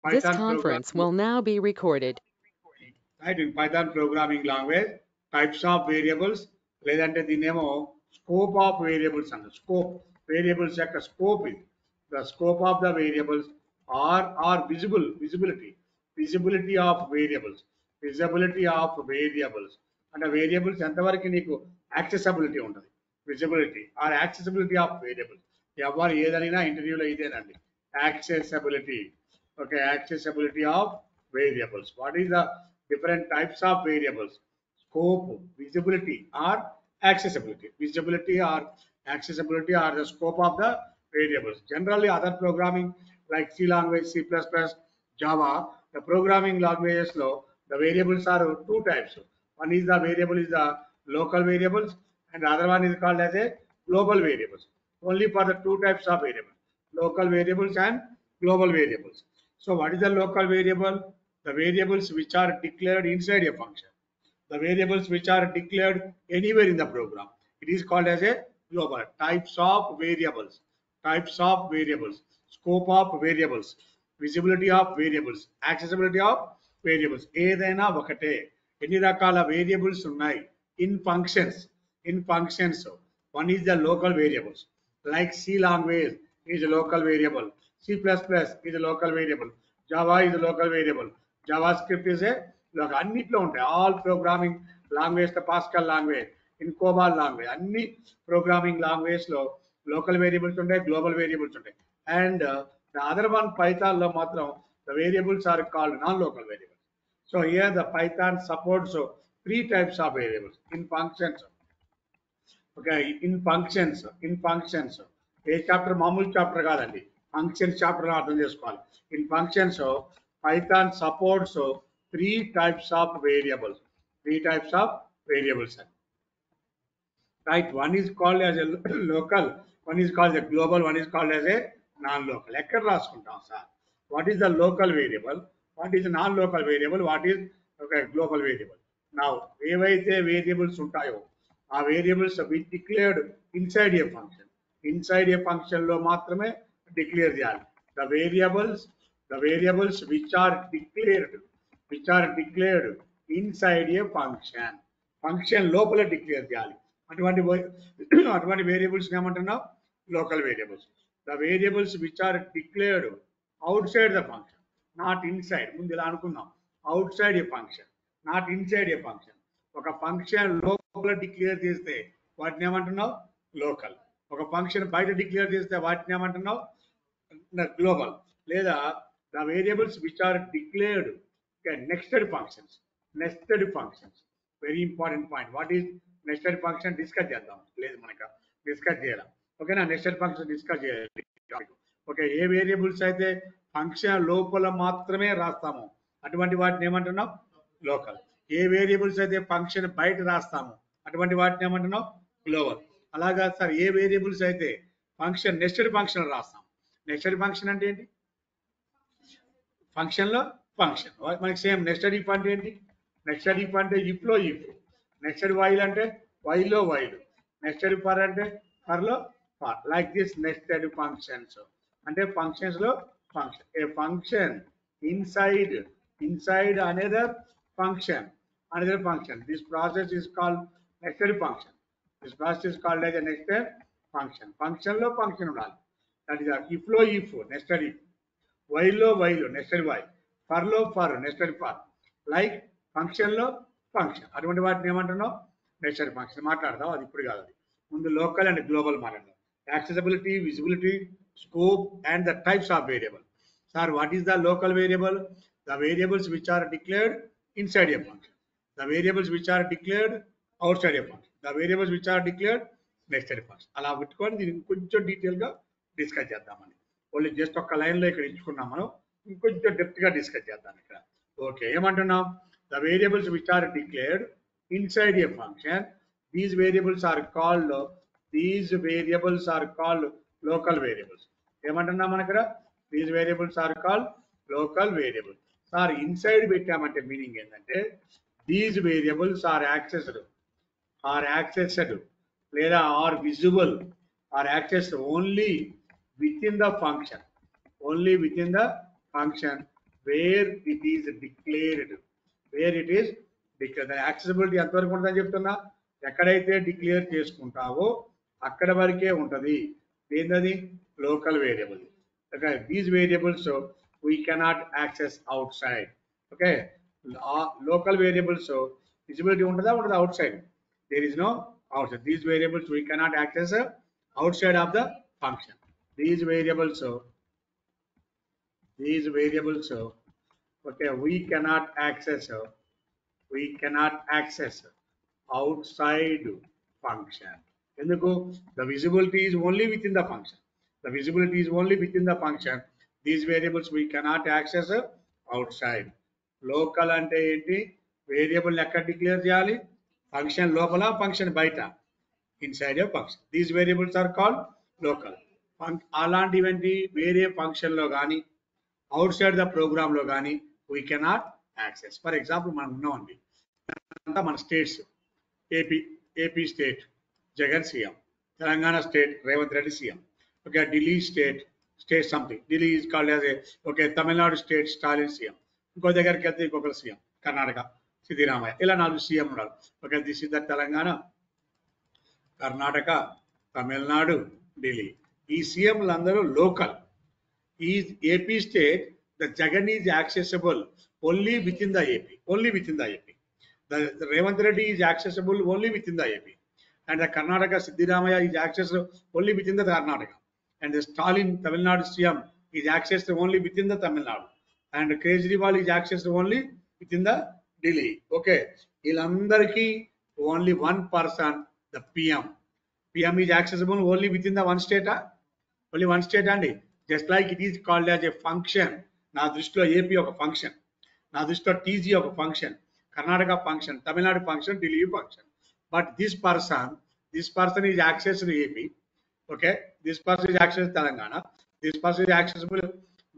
This Python conference programming, will now be recorded. right? In Python programming language, types of variables, లేదంటే దీన్నేమో scope of variables అంటారు. Scope variables యొక్క scope ఇది. The scope of the variables are visibility of variables, visibility of variables అంటే variables ఎంతవరకు నీకు accessibility ఉంటుంది, visibility or accessibility of variables. ఎవరు ఏదైనా ఇంటర్వ్యూలో ఇదేనండి, accessibility. Okay, accessibility of variables. What is the different types of variables? Scope, visibility or accessibility. Visibility or accessibility are the scope of the variables. Generally other programming like C language, C++, Java, the programming languages low, the variables are two types. One is the variable is the local variables and the other one is called as a global variables. Only for the two types of variables, local variables and global variables. So what is the local variable? The variables which are declared inside a function. The variables which are declared anywhere in the program. It is called as a global. Types of variables. Types of variables. Scope of variables. Visibility of variables. Accessibility of variables. ఏదైనా ఒకటే. ఎన్ని రకాల variables ఉన్నాయి in functions. In functions, one is the local variables. Like C language is a local variable. C++ is a local variable. Java is a local variable. JavaScript is a అన్నిట్లో ఉంటాయి. All programming language, Pascal language, in COBOL language, అన్ని programming language లో local variables ఉంటాయి, global variables ఉంటాయి. And the other one Python లో మాత్రం the variables are called non local variables. So here the Python supports three types of variables in functions. Okay, in functions ఏ chapter మామూలు chapter కాదండి, functions chapter అర్థం చేసుకోవాలి. In functions Python supports three types of variables, అండి. Right, one is called as a local, one is called a global, one is called as a non-local. ఎక్కడ రాసుకుంటాం sir? What is the local variable? What is the non-local variable? What is okay, global variable? Now, ఏవైతే variables ఉంటాయో ఆ variables we declared inside a function. Inside a function లో మాత్రమే declare చేయాలి. The variables which are declared inside a function. Function లోపల declare చేయాలి. అటువంటి variables ఏమంటున్నాం? Local variables. The variables which are declared outside the function, not inside. ముందు ఇలా అనుకుందాం, outside a function, not inside a function. ఒక function లోపల declare చేస్తే వాటిని ఏమంటున్నావు? లోకల్. ఒక ఫంక్షన్ బయట డిక్లేర్ చేస్తే వాటిని ఏమంటున్నావు? గ్లోబల్. లేదా the variables which are declared nested functions. Very important point. What is nested function? Discuss చేద్దాం. లేదు మనక డిస్కస్ చేయాలి. ఓకేనా? నెస్టెడ్ ఫంక్షన్ డిస్కస్ చేయాలి. ఓకే, ఏ వేరియబుల్స్ అయితే ఫంక్షన్ లోపల మాత్రమే రాస్తామో అటువంటి వాటిని ఏమంటున్నాం? లోకల్. ఏ వేరియబుల్స్ అయితే ఫంక్షన్ బయట రాస్తామో అటువంటి వాటిని ఏమంటున్నాం? గ్లోబల్. అలాగా సార్, ఏ వేరియబుల్స్ అయితే ఫంక్షన్ నెస్టెడ్ ఫంక్షన్ రాస్తాం. నెస్టెడ్ ఫంక్షన్ అంటే ఏంటి? ఫంక్షన్ లో ఫంక్షన్ మనకి సేమ్. నెస్టెడ్ ఇఫ్ అంటే ఏంటి? నెస్టెడ్ ఇఫ్ అంటే ఇఫ్ లో ఇఫ్. నెస్టెడ్ వైల్ అంటే వైలో వైల్. నెస్టెడ్ ఫర్ అంటే ఫర్ లో for. Like this nested functions అంటే ఫంక్షన్స్ లో function. A function inside another function. This process is called nested function. This process is called as a nested function. Function లో function ఉండాలి. That is if లో if nested if, వైలో while nested while, for లో for nested for. Like function లో function. అటువంటి వాటిని ఏమంటున్నాం? Nested function. మాట్లాడదాం, అది ఇప్పుడు కాదు. అది ముందు లోకల్ అండ్ గ్లోబల్ మాట్లాడదాం. Accessibility, visibility, scope and the types of variable. Sir, what is the local variable? The variables which are declared inside a function. The variables which are declared outside a function. The variables which are declared nested function. అలా పెట్టుకొని దీన్ని కొంచెం detail గా discuss చేద్దామని. Only just ఒక్క line లో ఇక్కడ ఇచ్చుకున్నాం మనం. ఇంకొంచెం డెప్త్ గా డిస్కస్ చేద్దాం ఇక్కడ. ఓకే, ఏమంటున్నాం? The variables which are declared inside a function, these variables are called local variables. ఏమంటున్నాం మనం ఇక్కడ? These variables are called local variables. Sir, inside పెట్టామంటే మీనింగ్ ఏంటంటే these variables are accessed లేదా are visible, are accessed only within the function. Where it is declared. Where it is declare. దాని accessibility ఎంతవరకు ఉంటుందని చెప్తున్నా, ఎక్కడైతే డిక్లేర్ చేసుకుంటావో అక్కడ వరకే ఉంటుంది. ఏంటది? Local variable. Okay, these variables we cannot access outside. Okay, local variables visibility ఉంటుందా, ఉండదు outside? There is no outside. These variables we cannot access outside of the function. These variables, okay, we cannot access outside function. ఎందుకు? The visibility is only within the function. The visibility is only within the function. These variables we cannot access outside. Local అంటే ఏంటి? Variable ఎక్కడ declare చేయాలి? Function లోపల, function బయట, inside a function. These variables are called local. అలాంటివంటి వేరే ఫంక్షన్లో కానీ అవుట్ సైడ్ ద ప్రోగ్రామ్లో కానీ we cannot access. For example మనం ఉన్నామండి, అంతా మన states. AP state Jagan CM, Telangana state Revanth Reddy CM. Okay, Delhi state something, Delhi is called as a, okay, Tamil Nadu state Stalin CM. ఇంకో దగ్గరికి వెళ్తే ఇంకొకరు సీఎం, కర్ణాటక సిద్ధిరామయ్య. ఇలా 4 సీఎం ఉన్నారు. Okay, this is the Telangana, Karnataka, Tamil Nadu, Delhi. ఈ సీఎంలు అందరూ లోకల్. ఈ AP state, the Jagan is accessible only with in the AP, The Revanth Reddy is accessible only within the AP, and the Karnataka Siddharamaiah is accessible only within the Karnataka, and the Stalin Tamil Nadu CM is accessed only within the Tamil Nadu, and Kejriwal is accessed only within the Delhi. Okay, ilandariki only one person, the PM is accessible only within the one state, only one state, and just like it is called as a function. నా దృష్టిలో AP ఒక function, నా దృష్టిలో TG ఒక function, Karnataka function, Tamil Nadu function, Delhi function. But this person is accessed AP. Okay, this person is access Telangana, this person is accessible,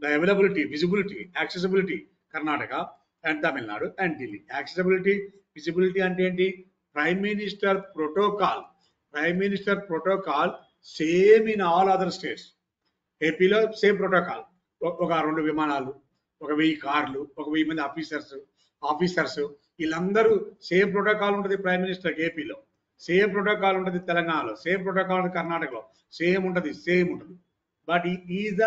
the availability, visibility, accessibility Karnataka and Tamil Nadu and Delhi. Accessibility, visibility అంటే ఏంటి? Prime minister protocol same in all other states. ఏపీలో same protocol, ఒక 2 విమానాలు, ఒక 1000 కార్లు, ఒక 1000 మంది officers, వీళ్ళందరూ సేమ్ ప్రోటోకాల్ ఉంటుంది. ప్రైమ్ మినిస్టర్ ఏపీలో సేమ్ ప్రోటోకాల్ ఉంటుంది, తెలంగాణలో సేమ్ ప్రోటోకాల్ ఉంటుంది, కర్ణాటకలో సేమ్ ఉంటుంది. But is the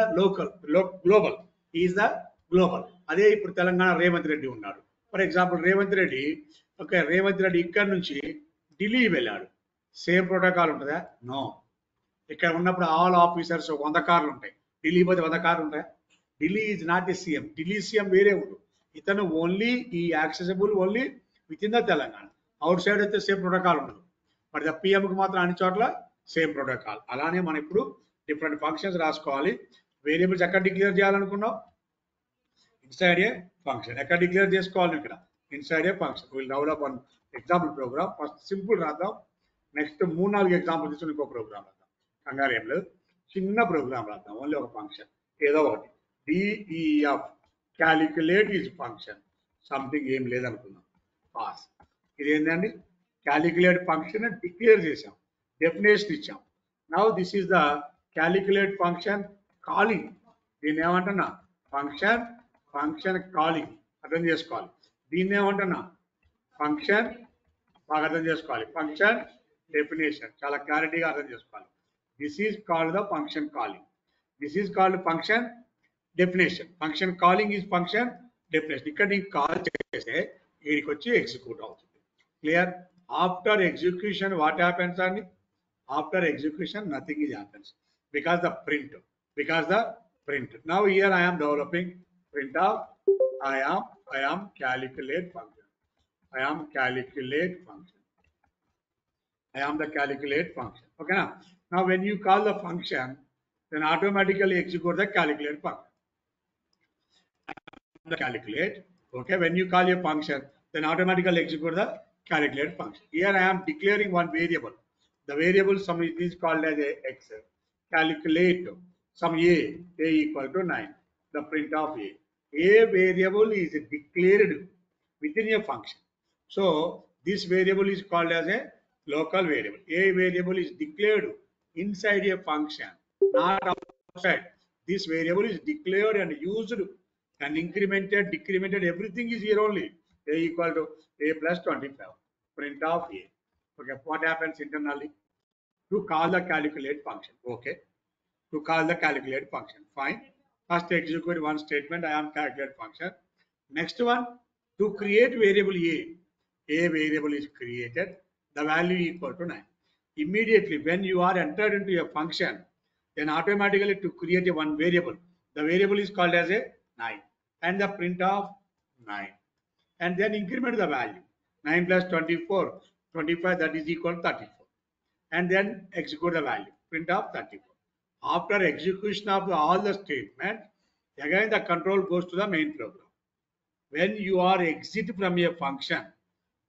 global. అదే ఇప్పుడు తెలంగాణ రేవంత్ రెడ్డి ఉన్నాడు. ఫర్ ఎగ్జాంపుల్ రేవంత్ రెడ్డి ఇక్కడ నుంచి ఢిల్లీ వెళ్ళాడు, సేమ్ ప్రోటోకాల్ ఉంటుందా? నో. ఇక్కడ ఉన్నప్పుడు ఆల్ ఆఫీసర్స్ 100 కార్లు ఉంటాయి, ఢిల్లీ పోతే 100 కార్లు ఉంటాయి. Delhi is not a CM, Delhi CM వేరే ఉండు. ఇతను ఓన్లీ ఈ accessible only with in the Telangana. Out side అయితే సేమ్ ప్రోటోకాల్ ఉండదు. బట్ ద పిఎంకి మాత్రం అన్ని చోట్ల సేమ్ ప్రోటోకాల్. అలానే మనం ఇప్పుడు డిఫరెంట్ ఫంక్షన్స్ రాసుకోవాలి. వేరియబుల్స్ ఎక్కడ డిక్లేర్ చేయాలనుకున్నాం? Inside a function. ఎక్కడ డిక్లేర్ చేసుకోవాలి? ఇక్కడ inside a function. Will develop one example programme. First simple రాద్దాం, నెక్స్ట్ 3-4 ఎగ్జాంపుల్ తీసుకుని ఇంకో ప్రోగ్రామ్ రాద్దాం. కంగారు ఏం లేదు, చిన్న ప్రోగ్రామ్ రాద్దాం. ఓన్లీ ఒక ఫంక్షన్ ఏదో ఒకటి. DEF calculate is function something, ఏం లేదనుకుందాం, పాస్. ఇది ఏంటండి? క్యాలిక్యులేట్ ఫంక్షన్ డిక్లేర్ చేసాం, డెఫినేషన్ ఇచ్చాం. Now this is the calculate function calling. దీన్ని ఏమంటున్నా? Function calling. అర్థం చేసుకోవాలి. దీన్ని ఏమంటున్నా? ఫంక్షన్. బాగా అర్థం చేసుకోవాలి. ఫంక్షన్ డెఫినేషన్ చాలా క్లారిటీగా అర్థం చేసుకోవాలి. This is called the function calling. This is called function definition. Function calling is function definition. ఇక్కడ నీకు కాల్ చేస్తే వీడికి వచ్చి ఎగ్జిక్యూట్ అవుతుంది. Clear? After execution what happens అండి? After execution nothing is happens because the print. Now here I am developing print of I am calculate function. I am the calculate function. Okay, now when you call the function, then automatically execute the calculate function. Calculate. Okay, when you call a function, then automatically execute the calculate function. Here I am declaring one variable. The variable sum is called as a x. Calculate some a equal to 9. The print of a. A variable is declared within a function. So this variable is called as a local variable. A variable is declared inside a function, not outside. This variable is declared and used and incremented, decremented, everything is here only. A equal to A plus 25. Print of A. Okay, what happens internally? To call the calculate function. Okay, to call the calculate function. Fine. First execute one statement. I am calculate function. Next one, to create variable A. A variable is created. The value equal to 9. Immediately when you are entered into a function, then automatically to create a one variable, the variable is called as a 9 and the print of 9 and then increment the value 9 plus 24, 25, that is equal to 34 and then execute the value print of 34. After execution of all the statement, again the control goes to the main program. When you are exit from a function,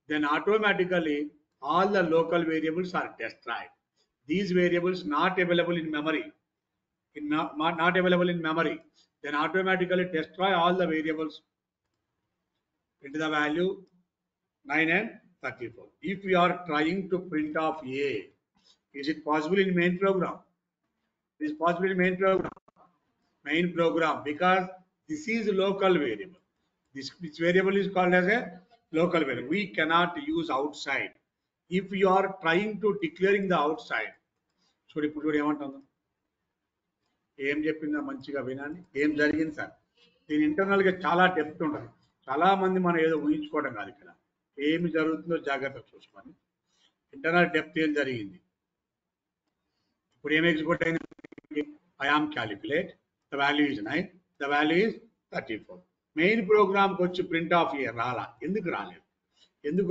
then automatically all the local variables are destroyed. These variables not available in memory, not available in memory, then automatically destroy all the variables into the value 9 and 34. If we are trying to print off A, is it possible in main program? It is possible in main program because this is local variable. This variable is called as a local variable. We cannot use outside. If you are trying to declaring the outside, చూడు ఇప్పుడు చూడు ఏమంటుందో ఏం చెప్పిందా మంచిగా వినండి ఏం జరిగింది సార్ దీని ఇంటర్నల్ గా చాలా డెప్త్ ఉంటుంది చాలా మంది మనం ఏదో ఊహించుకోవడం కాదు ఇక్కడ ఏమి జరుగుతుందో జాగ్రత్తగా చూసుకోండి ఇంటర్నల్ డెప్త్ ఏం జరిగింది ఇప్పుడు ఏం ఎగ్జిక్యూట్ అయింది I am calculate the value is 9 the value is 34 main ప్రోగ్రామ్కి వచ్చి ప్రింట్ ఆఫ్ ఇయర్ రాలా ఎందుకు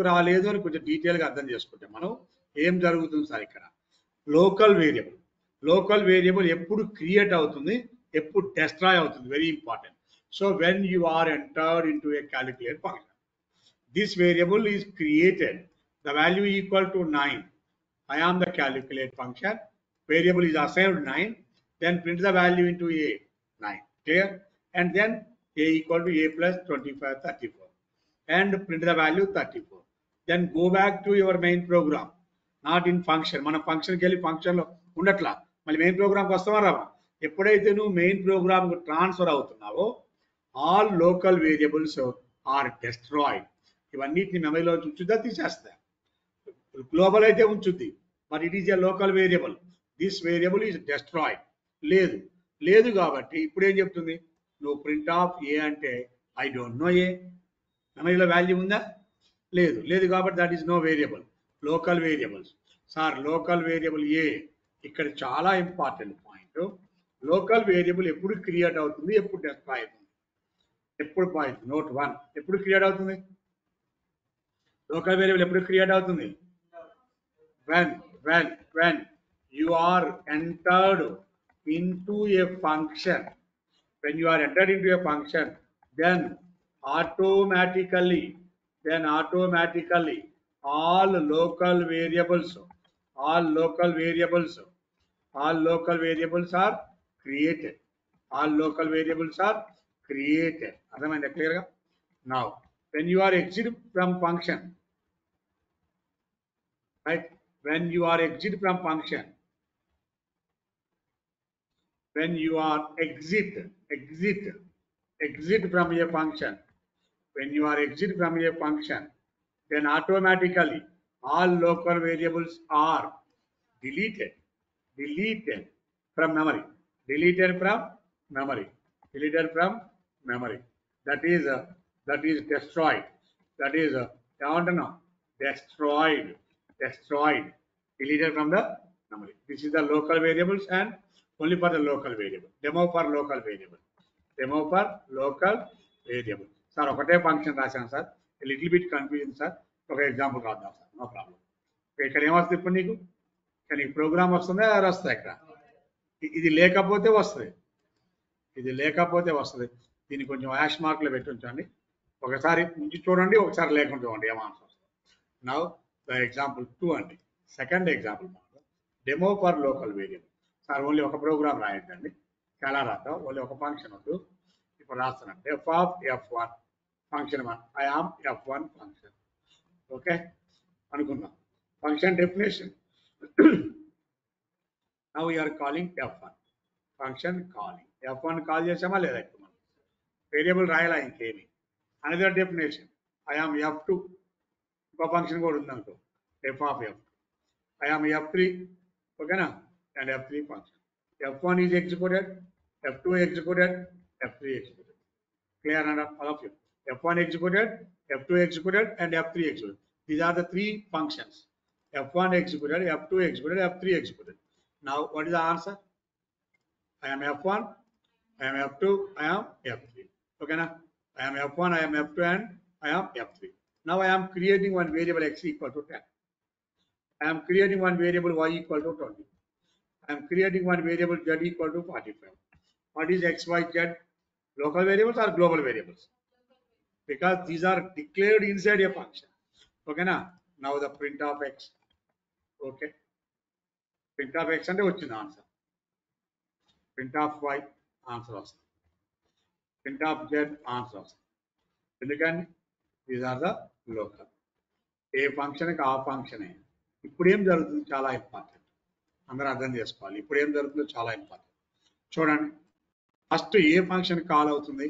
రాలేదు అని కొంచెం డీటెయిల్గా అర్థం చేసుకుంటే మనం ఏం జరుగుతుంది సార్ ఇక్కడ లోకల్ వేరియబుల్ ఎప్పుడు క్రియేట్ అవుతుంది ఎప్పుడు డెస్ట్రాయ్ అవుతుంది very important so when you are entered into a calculate function this variable is created the value equal to 9 I am the calculate function variable is assigned 9 then print the value into A 9 clear and then A equal to A plus 25 34 and print the value 34 then go back to your main program not in function మన ఫంక్షన్కి వెళ్ళి ఫంక్షన్లో ఉండట్లా మళ్ళీ main ప్రోగ్రామ్కి వస్తావా రావా ఎప్పుడైతే నువ్వు మెయిన్ ప్రోగ్రామ్కి ట్రాన్స్ఫర్ అవుతున్నావో all local variables are destroyed ఇవన్నిటిని మెమరీలో ఉంచుదా తీసేస్తా గ్లోబల్ అయితే ఉంచుద్ది but it is a local variable this variable is destroyed లేదు కాబట్టి ఇప్పుడు ఏం చెప్తుంది నువ్వు ప్రింట్ ఆఫ్ ఏ అంటే ఐ డోంట్ నో ఏ మెమరీలో వాల్యూ ఉందా లేదు కాబట్టి that is no variable local variables sir local variable ఏ ఇక్కడ చాలా ఇంపార్టెంట్ పాయింట్ లోకల్ వేరియబుల్ ఎప్పుడు క్రియేట్ అవుతుంది ఎప్పుడు డెస్ట్రాయ్ అవుతుంది ఎప్పుడు పాయింట్ నోట్ 1 ఎప్పుడు క్రియేట్ అవుతుంది లోకల్ వేరియబుల్ ఎప్పుడు క్రియేట్ అవుతుంది when you are entered into a function then automatically all local variables are created అర్థమైందా క్లియర్ గా now when you are exit from function right when you are exit from function when you are exit from a function when you are exit from a function then automatically all local variables are deleted from memory that is destroyed destroyed deleted from the memory. This is the local variables and only for the local variable. Demo for local variable. Sir ఒకటే function రాశాను sir little bit confusion sir ఒక example రాద్దాం sir no problem ఇక్కడ ఏమొస్తుంది ఇప్పుడు నీకు కానీ programme వస్తుందా ఎవరు వస్తాయి ఇక్కడ ఇది లేకపోతే వస్తుంది దీన్ని కొంచెం హ్యాష్ మార్క్లో పెట్టి ఉంచండి ఒకసారి నుంచి చూడండి ఒకసారి లేకుండా చూడండి ఏం ఆన్సర్ వస్తుంది నౌ ద ఎగ్జాంపుల్ 2 అండి second example demo for local variable sir only ఒక ప్రోగ్రామ్ రాయద్దండి చాలా రాద్దాం ఓన్లీ ఒక ఫంక్షన్ వద్దు ఇప్పుడు రాస్తానండి F of f1 function 1 I am f1 function okay అనుకుందాం function definition now we're calling f1 function calling f1 call చేసామా లేదా ఇప్పుడు మనం వేరియబుల్ రాయాలా ఇంకేమి. Another definition, I am F2, ఇంకో ఫంక్షన్ కూడా ఉందనుకో, f of F. I am F3, ఓకేనా, and F3 function. F1 is executed, F2 executed, F3 executed. Clear enough, all of you? F1 executed, F2 executed, and F3 executed. These are the three functions. F1 executed, F2 executed, F3 executed. Now, what is the answer? I am F1, I am F2, I am F3. Okay, now I am F1, I am F2, and I am F3. Now I am creating one variable x equal to 10. I am creating one variable y equal to 20. I am creating one variable z equal to 45. What is x, y, z? Local variables or global variables? Because these are declared inside a function. Okay, now the print of x. Okay. Print of x and the answer. Print of y, answer also. Print of z, answer also. Again, these are the local. ఏ ఫంక్షన్కి ఆ ఫంక్షనే. ఇప్పుడు ఏం జరుగుతుంది చాలా important, అందరూ అర్థం చేసుకోవాలి. ఇప్పుడు ఏం జరుగుతుందో చాలా ఇంపార్టెంట్. చూడండి, ఫస్ట్ ఏ ఫంక్షన్ కాల్ అవుతుంది?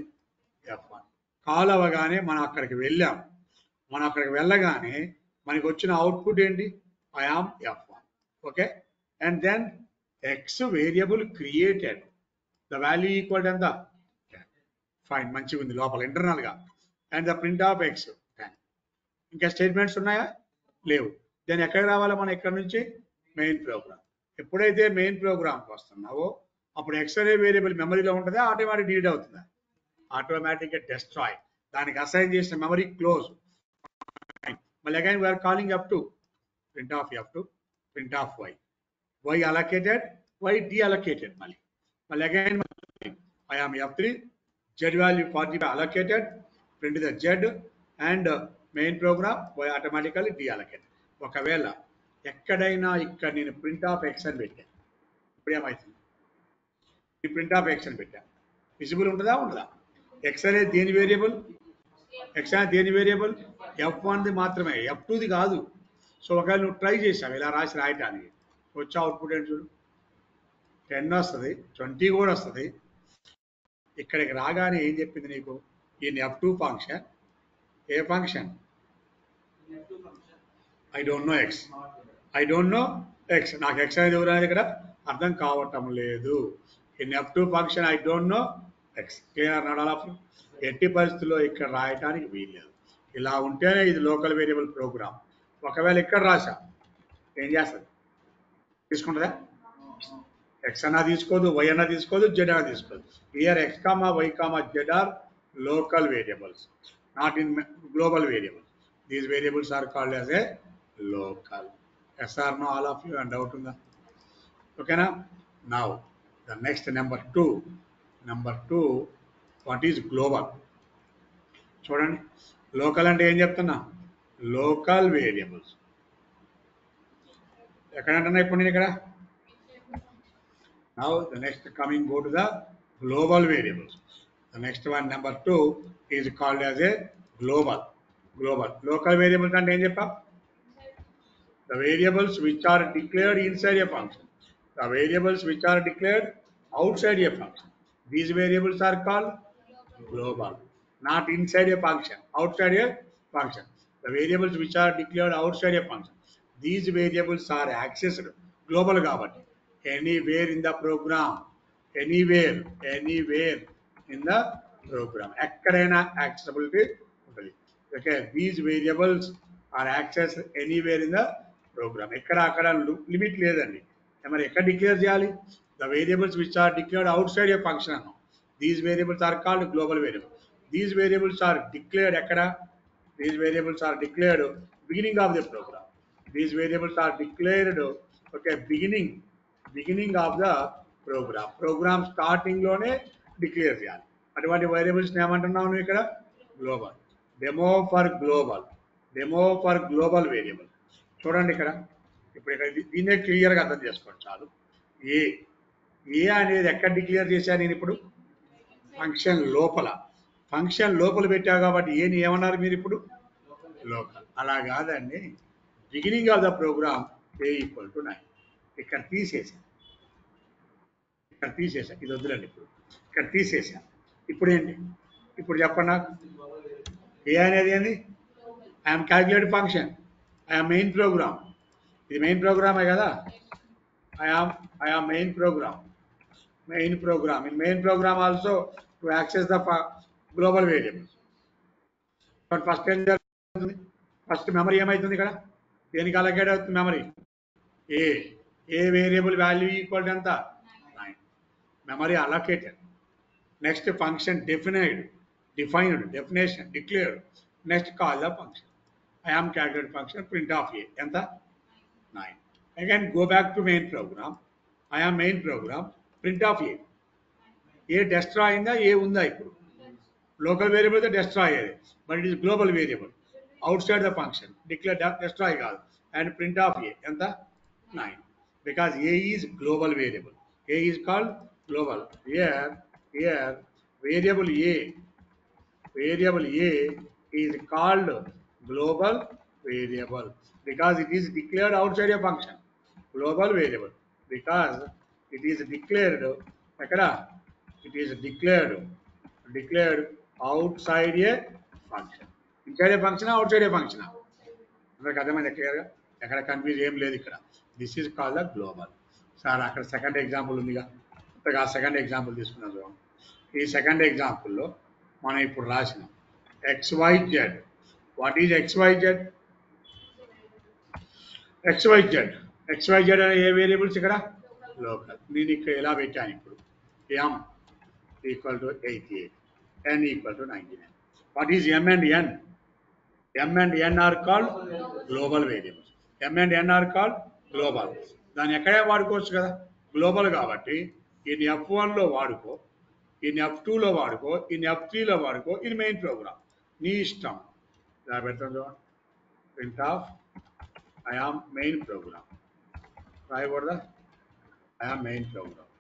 F1. కాల్ అవ్వగానే మనం అక్కడికి వెళ్ళాం. మనం అక్కడికి వెళ్ళగానే మనకి వచ్చిన అవుట్పుట్ ఏంటి? I am F1. Okay, and then X variable created, the value equal ఎంత? ఫైన్, మంచిగా ఉంది లోపల ఇంటర్నల్గా. And the print of X. ఇంకా స్టేట్మెంట్స్ ఉన్నాయా? లేవు. దెన్ ఎక్కడికి రావాలా మనం? ఇక్కడ నుంచి మెయిన్ ప్రోగ్రామ్. ఎప్పుడైతే మెయిన్ ప్రోగ్రామ్కి వస్తున్నావో అప్పుడు ఎక్స్ అనే వేరియబుల్ మెమరీలో ఉంటుందా, ఆటోమేటిక్ డిలీట్ అవుతుందా? ఆటోమేటిక్గా డెస్ట్రాయ్. దానికి అసైన్ చేసిన మెమరీ క్లోజ్. మళ్ళీ again we're calling F2, print of F2, print of y. y allocated, y deallocated. మళ్ళీ again I am F3, z value 45 allocated, print the z and main program y automatically deallocated. ఒకవేళ ఎక్కడైనా ఇక్కడ నేను print of X అని పెట్టాను, ఇప్పుడు ఏమవుతుంది? ఈ ప్రింట్ ఆఫ్ ఎక్స్ అని పెట్టాను, విజిబుల్ ఉంటుందా ఉండదా? ఎక్స్ అనేది దేని వేరియబుల్? ఎక్స్ అనేది దేని వేరియబుల్? F1ది మాత్రమే, F2ది కాదు. సో ఒకవేళ నువ్వు ట్రై చేసావు ఇలా రాయటానికి, వచ్చే అవుట్పుట్ ఏంటి చూడు, 10 వస్తుంది, 20 కూడా వస్తుంది. ఇక్కడికి రాగానే ఏం చెప్పింది నీకు? ఈ F2 function a function? I don't know X. I don't know X. నాకు ఎక్స్ అనేది ఎవరు అనేది ఇక్కడ అర్థం కావటం లేదు. In F2 function I don't know X. Clear నడాలా? ఎట్టి పరిస్థితుల్లో ఇక్కడ రాయటానికి వీల్లేదు. ఇలా ఉంటేనే ఇది లోకల్ వేరియబుల్ ప్రోగ్రామ్. ఒకవేళ ఇక్కడ రాసా ఏం చేస్తుంది? తీసుకుంటుందా? ఎక్స్ అన్నా తీసుకోదు, వై అన్నా తీసుకోదు, జెడ్ అన్నా తీసుకోదు. Here X comma Y comma Z are local variables, not in global variables. These variables are called as a local. Yes or no, all of you? And doubt in the? Okay, now the next number two. Number two, what is global? చూడండి, local అంటే ఏం చెప్తున్నా? Local variables. ఎక్కడంటున్నా ఇప్పుడు నేను ఇక్కడ? Now the next coming go to the global variables. The next one, number two, is called as a global. Local variables and ఏం చెప్పా? The variables which are declared inside a function. The variables which are declared outside a function. These variables are called global. Not inside a function, outside a function. The variables which are declared outside a function. These variables are accessed global కాబట్టి anywhere in the program. Anywhere in the program. ఎక్కడైనా accessibility ఉంటుంది. Okay, these variables are accessed anywhere in the program. ఎక్కడ అక్కడ limit లేదండి. మరి ఎక్కడ declare చేయాలి? The variables which are declared outside a function అన్నాం. These variables are called global variables. These variables are declared ఎక్కడ? These variables are declared beginning of the program. These variables are declared, okay, beginning of the program. Program starting లోనే declare చేయాలి. అటువంటి variables ఏమంటున్నావు నువ్వు ఇక్కడ? Global. Demo for global variable. చూడండి ఇక్కడ, ఇప్పుడు ఇక్కడ దీన్నే క్లియర్గా అర్థం చేసుకోండి చాలు. ఏ అనేది ఎక్కడ డిక్లేర్ చేశాను నేను ఇప్పుడు? ఫంక్షన్ లోపల పెట్టావు కాబట్టి ఏని ఏమన్నారు మీరు ఇప్పుడు? లోకల్. అలా కాదండి, beginning of the program A equal to 9. ఇక్కడ తీసేసాను, ఇది వద్దులండి. ఇప్పుడు ఇక్కడ తీసేసాను. ఇప్పుడు ఏంటి? ఇప్పుడు చెప్పండి నాకు ఏ అనేది ఏంది I'm calculate function I'm main program ఇది మెయిన్ ప్రోగ్రామే కదా I am I am main program in main program also to access the global variables but first ఏం జరుగుతుంది ఫస్ట్ మెమరీ ఏమవుతుంది ఇక్కడ దేనికి అలకేట్ అవుతుంది memory A A variable value equal to ఎంత 9 memory allocated next function defined definition declared next call the function I am calculate function print of a ఎంత 9 again go back to main program I am main program print of a A destroy అయిందా ఏ ఉందా ఇప్పుడు local variable తో destroy అయ్యేది but it is global variable outside the function declare destroy కాదు and print of a ఎంత 9 because a is global variable a is called global here variable a is called global variable because it is declared outside a function global variable because it is declared ఎక్కడ it is declared outside a function inside a function outside a function అందరికి అర్థమైంది క్లియర్గా ఎక్కడ confuse ఏం లేదు ఇక్కడ this is called the global sir అక్కడ second example ఉందిగా కొత్తగా సెకండ్ ఎగ్జాంపుల్ తీసుకున్నాం చూడండి ఈ సెకండ్ ఎగ్జాంపుల్లో మనం ఇప్పుడు రాసినాం XYZ what is XYZ XYZ అనే ఏ వేరియబుల్స్ ఇక్కడ లోకల్ నేను ఇక్కడ ఎలా పెట్టాను ఇప్పుడు M equal to 88 N equal to 99 what is M and N M and N are called global variables M and N are called global దాన్ని ఎక్కడే వాడుకోవచ్చు కదా గ్లోబల్ కాబట్టి ఇన్ F1లో వాడుకో ఇన్ F2లో వాడుకో ఇన్ F3లో వాడుకో ఇన్ మెయిన్ ప్రోగ్రామ్ నీ ఇష్టం ఇలా పెడతాం print of I am main program రాయకూడదా I am main program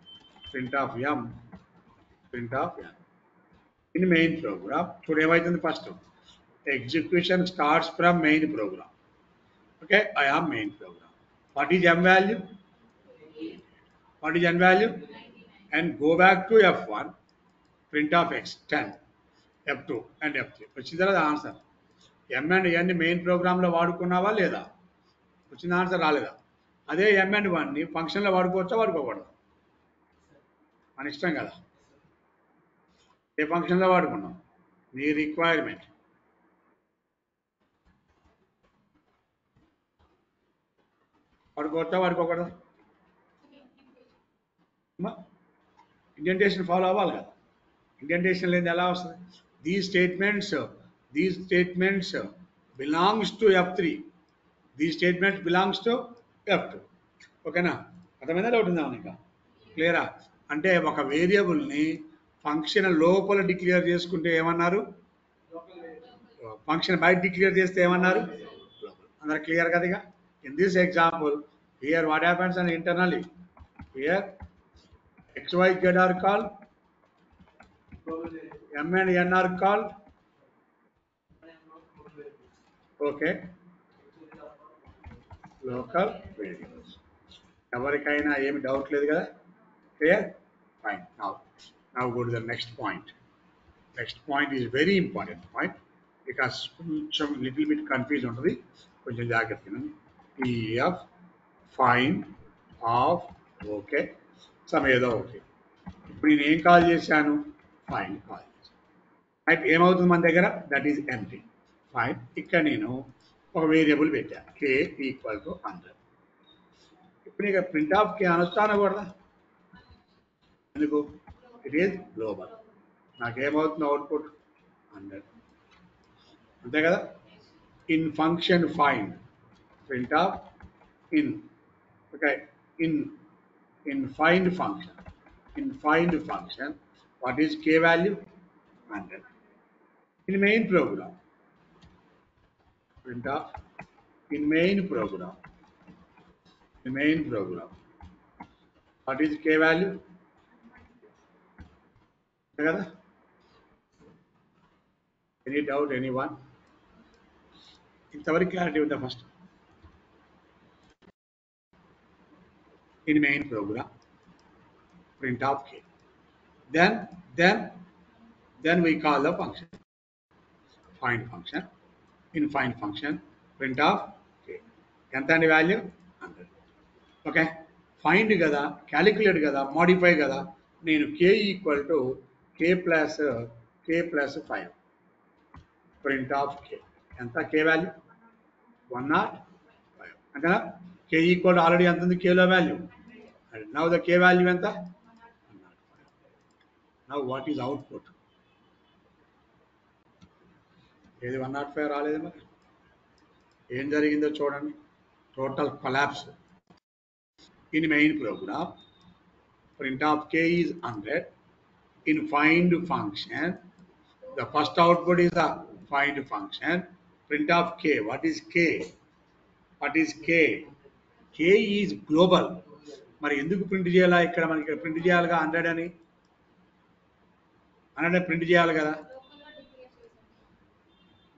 print of M print of N in main program ఇప్పుడు ఏమవుతుంది first execution starts from main program okay I am main program what is M value and go back to F1 print of X 10 F2 and F3 వచ్చిన తర్వాత answer M and N main ప్రోగ్రామ్లో వాడుకున్నావా లేదా వచ్చిన answer రాలేదా అదే M and 1ని ఫంక్షన్లో వాడుకోవచ్చా వాడుకోకూడదు మన ఇష్టం కదా ఏ ఫంక్షన్లో వాడుకున్నాం నీ రిక్వైర్మెంట్ వాడుకోవచ్చా వాడుకోకూడదు ఇండెంటేషన్ ఫాలో అవ్వాలి కదా ఇండెంటేషన్ లేని ఎలా వస్తుంది these statements belongs to F3 these statements belongs to F2 ఓకేనా అర్థమైందా డౌట్ ఉందా ఇంకా క్లియరా అంటే ఒక వేరియబుల్ని ఫంక్షన్ లోపల డిక్లేర్ చేసుకుంటే ఏమన్నారు ఫంక్షన్ బయట డిక్లేర్ చేస్తే ఏమన్నారు అందరు క్లియర్ కదా ఇక in this example here what happens and internally here XYZ are called M and N are called okay local variables ఎవరికైనా ఏమి డౌట్ లేదు కదా clear fine now go to the next point is very important point because కొంచెం little bit confused ఉంటుంది కొంచెం జాగ్రత్తగా EF fine of okay some ఏదో okay ఇప్పుడు నేను ఏం కాల్ చేశాను ఫైన్ కాల్ చేశాను రైట్ ఏమవుతుంది మన దగ్గర దట్ ఈజ్ ఎంటీ ఫైన్ ఇక్కడ నేను ఒక వేరియబుల్ పెట్టాను K ఈక్వల్ టు 100 ఇప్పుడు ఇక ప్రింట్ ఆఫ్ కే అనుష్ఠానం కూడా ఎందుకు ఇట్ ఈజ్ గ్లోబల్ నాకేమవుతుంది అవుట్పుట్ 100 అంతే కదా in function fine print of in okay in find function what is K value 100 in main program print of in main program what is K value kada any doubt anyone ఇంతవరకు clarity ఉందా first in main program print of K then then we call the function find function. In find function, print of k. ఎంత అండి value 100. Okay, find కదా, calculate కదా, modify కదా. నేను k equal to k plus 5 print of k. ఎంత k value 105 అంతేనా. k equal already ఎంత ఉంది కేలో value. Now the k value ఎంత 105. Now what is output? ఏది 105 రాలేదు మరి. ఏం జరిగిందో చూడండి. Total collapse. ఇన్ మెయిన్ ప్రోగ్రామ్ print of k is 100. In find function, the first output is the find function. Print of k. What is k? What is k? k is global. మరి ఎందుకు ప్రింట్ చేయాలా? ఇక్కడ మనకి ప్రింట్ చేయాలిగా 100 అని. 100 print చేయాలి కదా.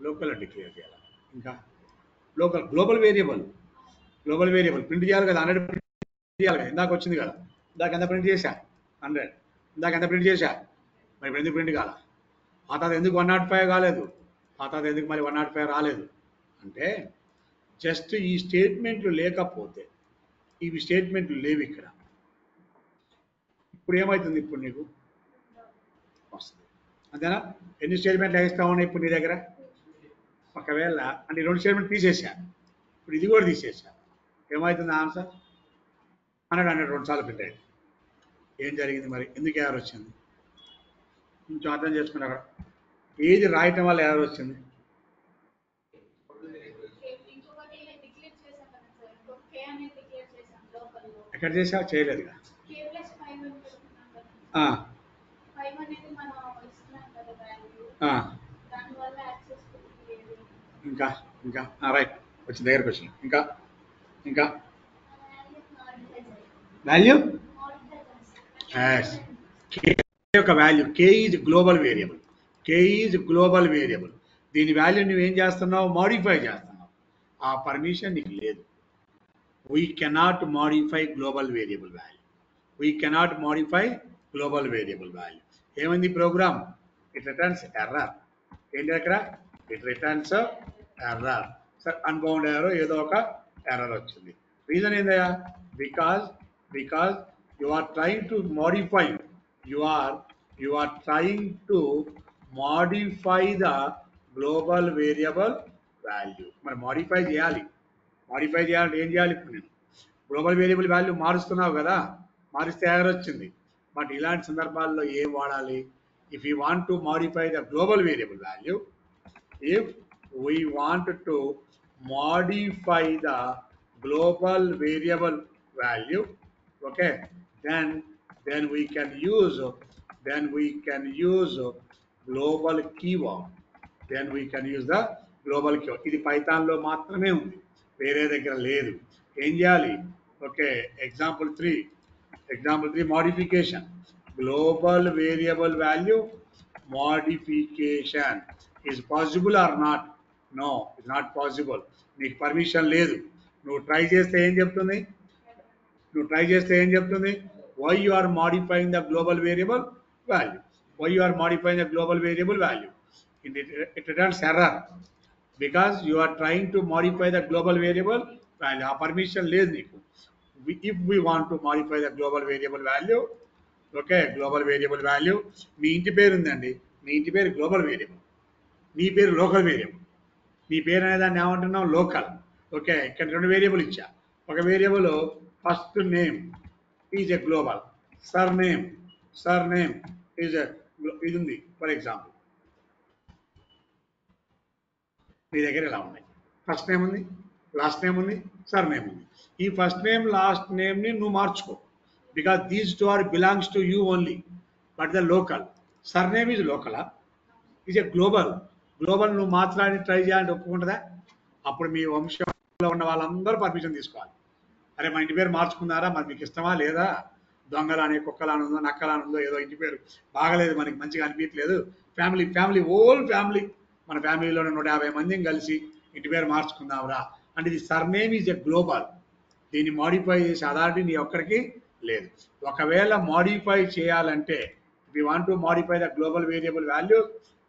లోకల్ డిక్లేర్ చేయాలి. ఇంకా లోకల్ గ్లోబల్ వేరియబుల్ ప్రింట్ చేయాలి కదా. 100 ప్రింట్ చేయాలి కదా. ఇందాక వచ్చింది కదా. ఇందాక ఎంత ప్రింట్ చేశా 100. ఇందాక ఎంత ప్రింట్ చేశా మరి. ఇప్పుడు ఎందుకు ప్రింట్ కాల? ఆ తర్వాత ఎందుకు 105 కాలేదు? ఆ తర్వాత ఎందుకు మరి 105 రాలేదు అంటే జస్ట్ ఈ స్టేట్మెంట్లు లేకపోతే, ఇవి స్టేట్మెంట్లు లేవు ఇక్కడ. ఇప్పుడు ఏమవుతుంది? ఇప్పుడు నీకు వస్తుంది అంతేనా. ఎన్ని స్టేట్మెంట్లు వేస్తా ఉన్నాయి ఇప్పుడు నీ దగ్గర? ఒకవేళ అంటే 2 స్టేట్మెంట్ తీసేసా, ఇప్పుడు ఇది కూడా తీసేసా, ఏమవుతుంది ఆన్సర్? 100 2 సార్లు ప్రింట్ అయింది. ఏం జరిగింది మరి? ఎందుకు ఎర్రర్ వచ్చింది? కొంచెం అర్థం చేసుకున్నా. అక్కడ ఏది రాయటం వల్ల ఎర్రర్ వచ్చింది? ఎక్కడ చేసా? చేయలేదుగా. ఇంకా ఇంకా రైట్ వచ్చిన దగ్గరకు వచ్చింది. ఇంకా ఇంకా వాల్యూ యొక్క value k is global variable. దీని వాల్యూ నువ్వేం చేస్తున్నావు? మాడిఫై చేస్తున్నావు. ఆ పర్మిషన్ నీకు లేదు. We cannot modify global variable value. ఏమైంది ప్రోగ్రామ్? It returns error. ఏంటి అక్కడ? It returns error. Sir unbound error, ఏదో ఒక ఎర్రర్ వచ్చింది. రీజన్ ఏందయ్యా? Because you are trying to modify the global variable value. మరి మాడిఫై చేయాలంటే ఏం చేయాలి? ఇప్పుడు నేను గ్లోబల్ వేరియబుల్ వాల్యూ మారుస్తున్నావు కదా, మారిస్తే ఎర్రర్ వచ్చింది. బట్ ఇలాంటి సందర్భాల్లో ఏం వాడాలి? If you want to modify the global variable value, if we want to modify the global variable value, okay, then we can use global keyword. ఇది పైథాన్ లో మాత్రమే ఉంది, వేరే దగ్గర లేదు. ఏం చేయాలి? Okay, example 3 modification. Global variable value modification is possible or not? No, it's not possible. నీకు పర్మిషన్ లేదు. నువ్వు ట్రై చేస్తే ఏం చెప్తుంది? Why you are modifying the global variable value? It returns error because you are trying to modify the global variable value. ఆ permission లేదు నీకు. If we want to modify the global variable value, okay, global variable value. మీ ఇంటి పేరు ఉందండి, మీ ఇంటి పేరు global variable, నీ పేరు లోకల్ వేరియబుల్. నీ పేరు అనే దాన్ని ఏమంటున్నాం? లోకల్. ఓకే, ఇక్కడ 2 వేరియబుల్ ఇచ్చా. ఒక variable first name is a global, sir name is ఇది ఉంది. ఫర్ ఎగ్జాంపుల్ మీ దగ్గర ఇలా ఉన్నాయి. ఫస్ట్ నేమ్ ఉంది, లాస్ట్ నేమ్ ఉంది, సర్ నేమ్ ఉంది. ఈ ఫస్ట్ నేమ్ లాస్ట్ నేమ్ని నువ్వు మార్చుకో, because these 2 are belongs to you only, but the local surname is local, is a global నువ్వు మాట్లాడి ట్రై చేయాలంటే ఒప్పుకుంటుందా? అప్పుడు మీ వంశంలో ఉన్న వాళ్ళందరూ పర్మిషన్ తీసుకోవాలి. అరే మా ఇంటి పేరు మార్చుకున్నారా, మరి మీకు ఇష్టమా లేదా? దొంగలానే, కుక్కలానుందో, నక్కలానుందో, ఏదో ఇంటి పేరు బాగలేదు, మనకి మంచిగా అనిపించలేదు, ఫ్యామిలీ హోల్ ఫ్యామిలీ, మన ఫ్యామిలీలోనే 150 మందిని కలిసి ఇంటి పేరు మార్చుకుందాంరా అంటే ఇది సర్నేమ్ ఈజ్ ఎ గ్లోబల్. దీన్ని మాడిఫై చేసే అథారిటీ నీ ఒక్కడికి లేదు. ఒకవేళ మాడిఫై చేయాలంటే we want to modify the global variable value,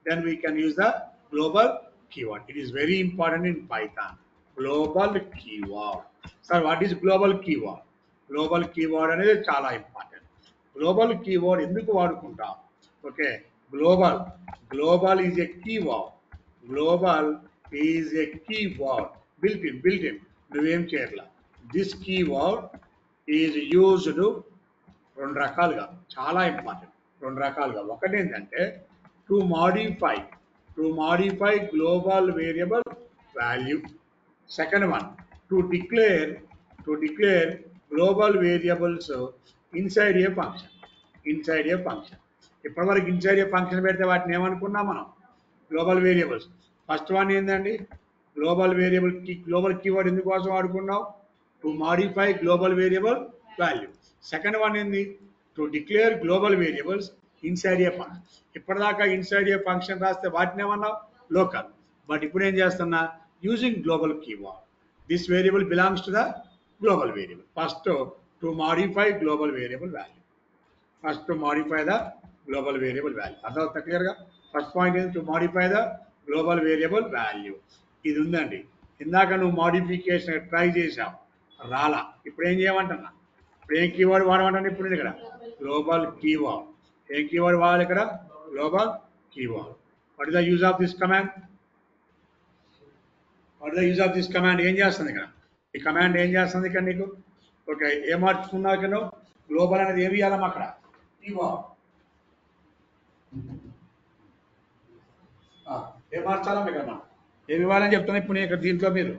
then we can use the global keyword. It is very important in Python. Global keyword. Sir, what is global keyword? Global keyword అనేది చాలా important. Global keyword ఎందుకు వాడుకుంటాం? Okay, global is a keyword. Global is a keyword built in. నువ్వేం చేయట్లా. This keyword is used రెండు రకాలుగా, చాలా important. రెండు రకాలుగా. ఒకటి ఏంటంటే to modify global variable value. Second one to declare global variables inside a function. ఇప్పటివరకు ఇన్సైడ్ ఏ ఫంక్షన్ పెడితే వాటిని ఏమనుకున్నాం మనం? Global variables. ఫస్ట్ వన్ ఏంటండి? గ్లోబల్ కీవర్డ్ ఎందుకోసం వాడుకున్నాం? To modify global variable value. Second one ఏంది? To declare global variables inside a function. ఇప్పటిదాకా ఇన్సైడ్ ఏ ఫంక్షన్ రాస్తే వాటిని ఏమన్నావు? లోకల్. బట్ ఇప్పుడు ఏం చేస్తున్నా? Using global keyword. This variable belongs to the global variable. First to modify global variable value. అర్థమవుతా క్లియర్గా? ఫస్ట్ పాయింట్ ఏంటి? To modify the global variable value. ఇది ఉందండి. ఇందాక నువ్వు మాడిఫికేషన్ ట్రై చేసావు, రాలా. ఇప్పుడు ఏం చేయమంటున్నా? ఇప్పుడు ఏం కీవర్డ్ వాడమంటాను? ఇప్పుడు ఇక్కడ గ్లోబల్ కీవర్డ్. ఏం కీవర్డ్ వాడాలి ఇక్కడ? Global keyword. What is the use of this command? ఏం చేస్తుంది ఇక్కడ? ఈ కమాండ్ ఏం చేస్తుంది ఇక్కడ నీకు? ఓకే, ఏం మార్చుకున్నావు ఇక్కడ నువ్వు? గ్లోబల్ అనేది ఏమి ఇవ్వాలమ్మా అక్కడ? కీవర్డ్. ఏం మార్చాలమ్మా ఇక్కడ? మనం ఏమి ఇవ్వాలని చెప్తున్నా ఇప్పుడు నేను ఇక్కడ. దీంట్లో మీరు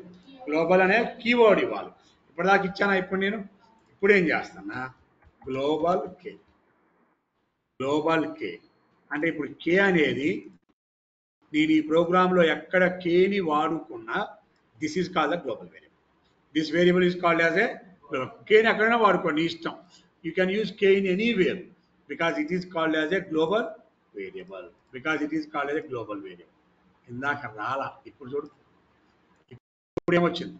గ్లోబల్ అనే కీవర్డ్ ఇవ్వాలి. ఇప్పటిదాకా ఇచ్చానా? ఇప్పుడు ఏం చేస్తున్నా? గ్లోబల్ కే అంటే ఇప్పుడు కే అనేది నేను ఈ ప్రోగ్రాంలో ఎక్కడ కేని వాడుకున్నా this is called the global variable. This variable is called as a global. కేని ఎక్కడైనా వాడుకోండి, ఇష్టం. You can use K in anywhere because it is called as a global variable. ఇందాక రాలా, ఇప్పుడు చూడు. ఇప్పుడు ఏమొచ్చింది?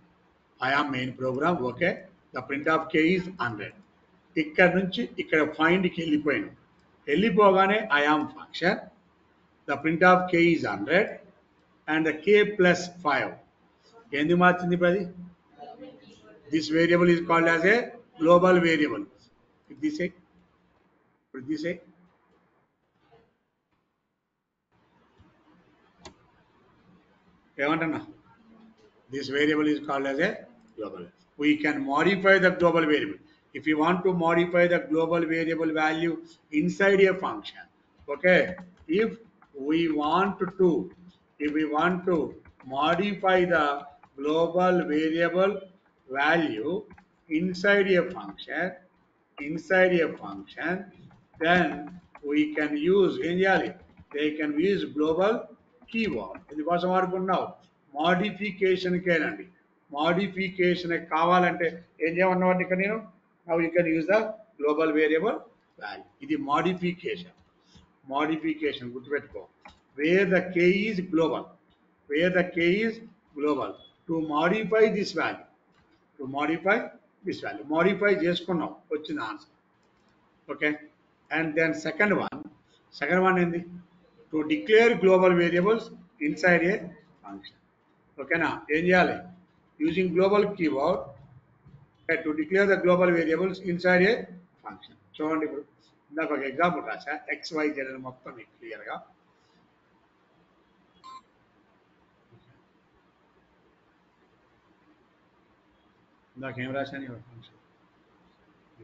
I am main program. Okay, the print of K is 100. ఇక్కడ నుంచి ఇక్కడ ఫైండ్కి వెళ్ళిపోగానే I am function, the print of K is 100 and the K plus 5. ఎందుకు మార్చింది ఇప్పుడు అది? This variable is called as a global variable. ఇప్పుడు తీసే ఏమంటున్నా? This variable is called as a global. We can modify the global variable. If you want to modify the global variable value inside a function, okay, if we want to modify the global variable value inside a function, then we can use they can use global keyword. ఎందుకోసం వాడుకున్నావు? Modification కావాలంటే ఏం చేయమన్నవాడిని ఇక్కడ నేను? Now you can use the global variable value. ఇది modification గుర్తుపెట్టుకో. Where the K is global to modify this value. Modify చేసుకున్నాం, వచ్చింది answer. Okay, and then second one ఏంది? To declare global variables inside a function. ఓకేనా? ఏం చేయాలి? Using global keyword to declare the global variables inside a function. చూడండి, ఇప్పుడు ఇందాక ఒక ఎగ్జాంపుల్ రాసా. XYZ అని మొత్తం మీకు క్లియర్గా. ఇందాక ఏం రాశాను? ఫంక్షన్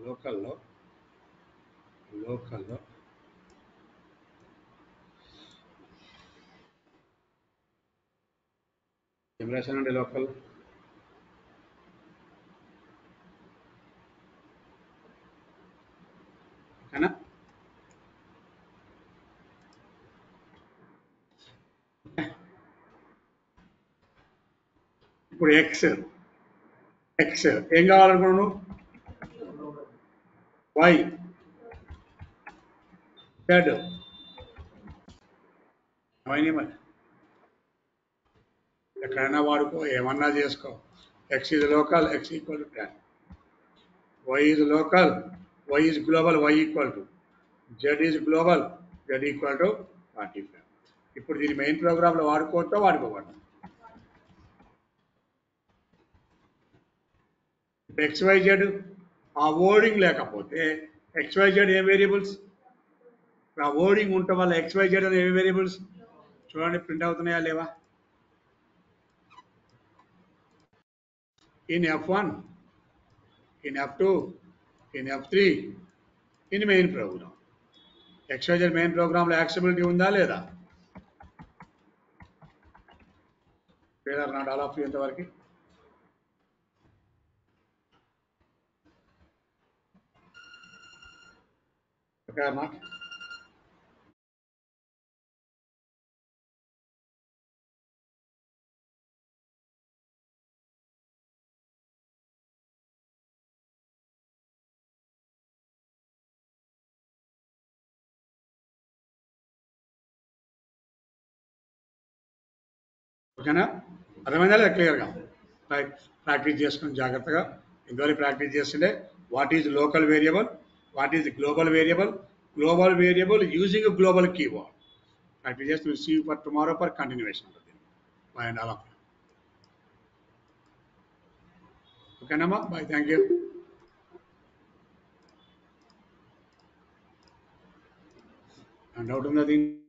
లోకల్లో ఏం రాశానండి? లోకల్ ఓకేనా? ఇప్పుడు ఎక్స్ ఏం కావాలనుకున్నాను? వై జెడ్ అవన్నీ మరి ఎక్కడైనా వాడుకో, ఏమన్నా చేసుకో. X is local, X equal to 10. Y is local, Y is global, Y equal to Z is global. Z equal to 45. ఇప్పుడు దీని మెయిన్ ప్రోగ్రామ్ లో వాడుకోవచ్చా వాడుకోకూడదు? XYZ ఆ వర్డింగ్ లేకపోతే XYZ ఏ వేరియబుల్స్? ఆ వర్డింగ్ ఉండటం వల్ల XYZ అనే ఏ వేరియబుల్స్? చూడండి ప్రింట్ అవుతున్నాయా లేవా? in F1, in F2, in F3, in main program. XYZ main program లో యాక్సెసిబిలిటీ ఉందా లేదా? Clear not all of you ఎంతవరకు? Clear not? ఓకేనా? అర్థమైందా లేదా క్లియర్గా? రైట్, ప్రాక్టీస్ చేసుకుని జాగ్రత్తగా ఇందువరకు ప్రాక్టీస్ చేస్తుండే what is local variable, what is global variable, global variable using global keyword practice చేసి will see you for tomorrow for continuation ఉంటుంది. Bye and all of you. ఓకేనమ్మా, బై, థ్యాంక్ యూ. డౌట్ ఉందా దీన్ని?